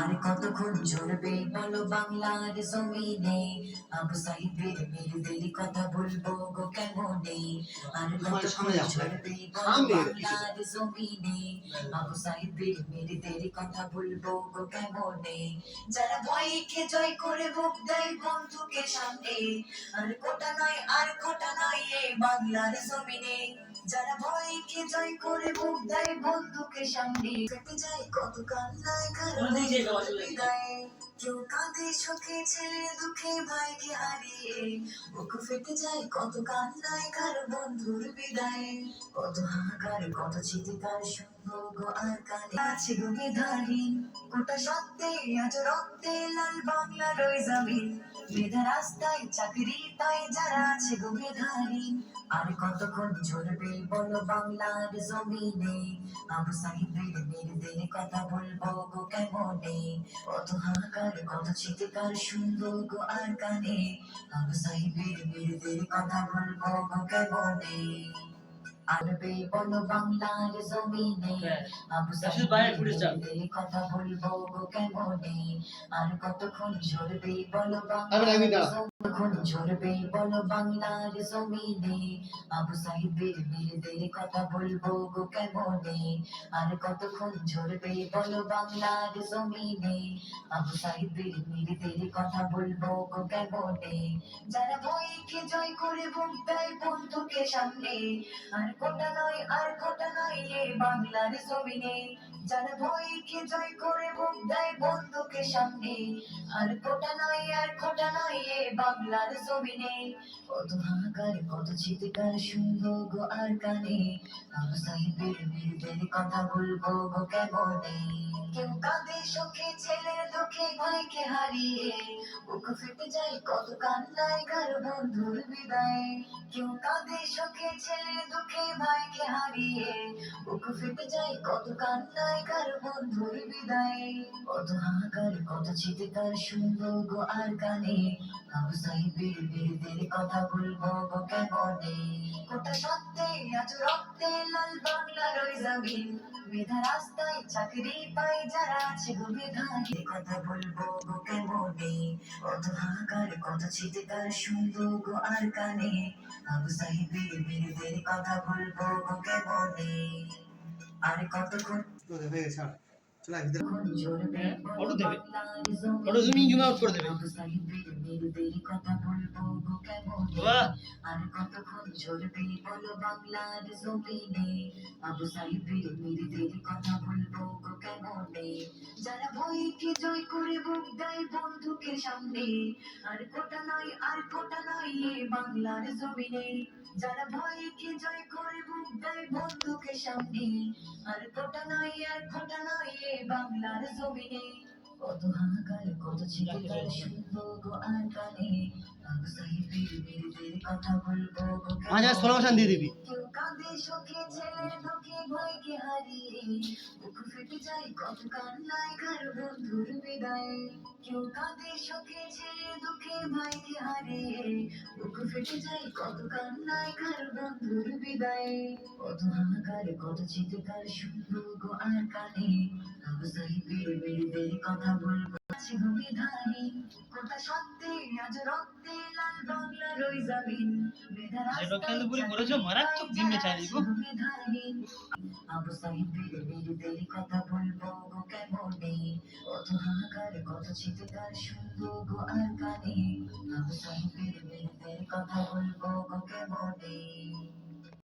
আর কতক্ষণ ঝরবে বলো বাংলার জমিনে, আবু সাহিবের মেয়েদের কথা বলবো গো কেমনে। আর কতক্ষণ ঝরবে বলো বাংলার জমিনে, আবু সাহিবের মেয়েদের কথা বলবো গো কেমনে। যারা ভয়কে জয় করে বুক দেয় বন্ধুকে সামনে, আর কোটা নয় আর খোটা নয় এ বাংলার জমিনে। যারা ভয়কে জয় করে বুক দেয় বন্ধুকে সামনে, কেটে যায় কত কান্নায় কারো বিদায়। কেউ কাঁদে সুখে ছেলে দুঃখে ভাইকে হারিয়ে, বুক ফেটে যায় কত কান্নায় কারো বন্ধুর বিদায়। কত হাহাকার কত চিৎকার শুনবো গো আর কানে আছে গো বিধাহীন। গোটা সত্যে আজ রক্তে লাল বাংলার ওই জমিন, মেধা রাস্তায় চাকরি পায় যারা আছে গো বিধাহীন। আর কতক্ষণ ঝরবে বলো বাংলার জমিনে, আবু সাহিবের মেয়েদের কথা বলবো গো কেমনে। কত হাহাকার কত চিৎকার শুনবো গো আর কানে, আবু সাহিবের মেয়েদের কথা বলবো গো কেমনে। আরবে বলো বাংলার জমিনে, আবু সাহিবের কথা বলবো গো কেমনে। আর কতক্ষণ ঝরবে বলো বাংলার কতক্ষণ ঝরবে বলো বাংলার জমিনে, আবু সাহিবের মেয়েদের কথা বলবো গো কেমনে। আর কতক্ষণ ঝরবে বলো বাংলার জমিনে, আবু সাহিবের মেয়েদের কথা বলবো গো কেমনে। যারা ভয়কে জয় করে বুক দেয় বন্ধুকে সামনে, আর কোটা নয় আর খোটা নয় এ বাংলার জমিনে। যারা ভয়কে জয় করে বুক দেয় বন্ধুকে সামনে, আর কোটা নয় আর খোটা নয় এ বাংলার জমিনে। কত হাহাকার কত চিৎকার শুনবো গো আর কানে, আবু সাহিবের মেয়েদের কথা বলবো গো কেমনে। কেউ কাঁদে সুখে ছেলের দুঃখে ভাইকে হারিয়ে, বুক ফেটে যায় কত কান্নায় কারো বন্ধুর বিদায়। কেউ কাঁদে সুখে ছেলের দুঃখে ভাইকে হারিয়ে, বুক ফেটে যায় কত কান্নায় কারো বন্ধুর বিদায়। কত হাহাকার কত চিৎকার শুনবো গো আর কানে, আবু সাহিবের মেয়েদের কথা বলবো গো কেমনে। গোটা সত্যে আজ রক্তে লাল বাংলার ওই জমিন, মেধা রাস্তায় চাকরি পাই যারা আছে গো বিধানের কথা বলবো গো কেমনে। কত হাহাকার কত চিৎকার শুনবো গো আর কানে, আবু সাহিবের মেয়েদের কথা বলবো গো কেমনে। আর কতক্ষণ ঝরবে বলো বাংলার জমিনে, আবু সাহিবের মেয়েদের কথা বলবো গো কেমনে। আর কতক্ষণ ঝরবে বলো বাংলার জমিনে, আবু সাহিবের মেয়েদের কথা বলবো গো কেমনে। যারা ভয়কে জয় করে বুক দেয় বন্ধুকে সামনে, আর কোটা নয় আর খোটা নয় এ বাংলার জমিনে। যারা ভয়কে জয় করে বুক দেয় বন্ধুকে সামনে, আর কোটা নয় আর খোটা নয় এ বাংলার জমিনে। কত হাহাকার কত চিৎকার শুনবো গো আর কানে, আবু সাহিবের মেয়েদের কথা বলবো গো কেমনে। কেউ কাঁদে সুখে ছেলের দুঃখে ভাইকে হারিয়ে, বুক ফেটে যায় কত কান্নায় কারো বন্ধুর বিদায়। কেউ কাঁদে সুখে ছেলের দুঃখে ভাইকে হারিয়ে, বুক ফেটে যায় কত কান্নায় কারো বন্ধুর বিদায়। কত হাহাকার কত চিৎকার শুনবো গো আর কানে, আবু সাহিবের মেয়েদের কথা বলবো আছে গো বিধাহীন। গোটা সত্যে আজ রক্তে লাল বাংলার ওই জমিন, মেধা রাস্তায় চাকরি পায় যারা আছে গো বিধাহীন। আবু সাহিবের মেয়েদের কথা বলবো গো কেমনে। কত হাহাকার কত চিৎকার শুনবো গো আর কানে, আবু সাহিবের মেয়েদের কথা বলবো গো কেমনে।